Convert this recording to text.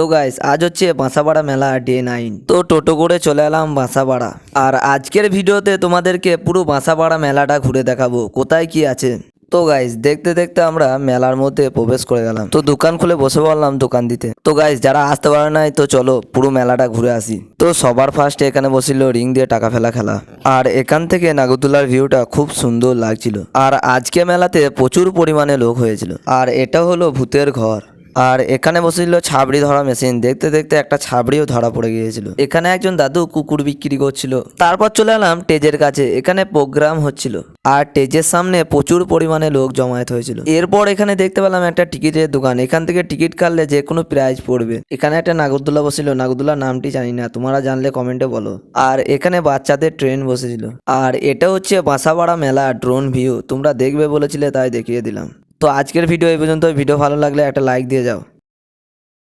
তো গাইস আজ হচ্ছে বাঁসাপাড়া মেলা ডে 9। তো টোটো করে চলে এলাম বাঁসাপাড়া। আর আজকের ভিডিওতে তোমাদেরকে পুরো বাঁসাপাড়া মেলাটা ঘুরে দেখাবো কোথায় কি আছে। তো গাইস দেখতে দেখতে আমরা মেলার মধ্যে প্রবেশ করে গেলাম। তো দোকান খুলে বসে পড়লাম দোকান দিতে। তো গাইস যারা আসতে পারে নাই তো চলো পুরো মেলাটা ঘুরে আসি। তো সবার ফার্স্টে এখানে বসিল রিং দিয়ে টাকা ফেলা খেলা। আর এখান থেকে নাগরদোলার ভিউটা খুব সুন্দর লাগছিল। আর আজকে মেলাতে প্রচুর পরিমাণে লোক হয়েছিল। আর এটা হলো ভূতের ঘর। আর এখানে বসেছিল ছাবড়ি ধরা মেশিন। দেখতে দেখতে একটা ছাবড়িও ধরা পড়ে গিয়েছিল। এখানে একজন দাদু কুকুর বিক্রি করছিল। তারপর চলে এলাম স্টেজের কাছে। এখানে প্রোগ্রাম হচ্ছিল আর স্টেজের সামনে প্রচুর পরিমাণে লোক জমায়েত হয়েছিল। এরপর এখানে দেখতে পেলাম একটা টিকিটের দোকান। এখান থেকে টিকিট কাটলে যে কোনো প্রাইজ পড়বে। এখানে একটা নাগরদোলা বসেছিল, নাগরদোলার নামটি জানি না, তোমরা জানলে কমেন্টে বলো। আর এখানে বাচ্চাদের ট্রেন বসেছিল। আর এটা হচ্ছে বাঁসাপাড়া মেলা ড্রোন ভিউ। তোমরা দেখবে বলেছিলে তাই দেখিয়ে দিলাম। তো আজকের ভিডিও এই পর্যন্ত। ভিডিও ভালো লাগলে একটা লাইক দিয়ে যাও।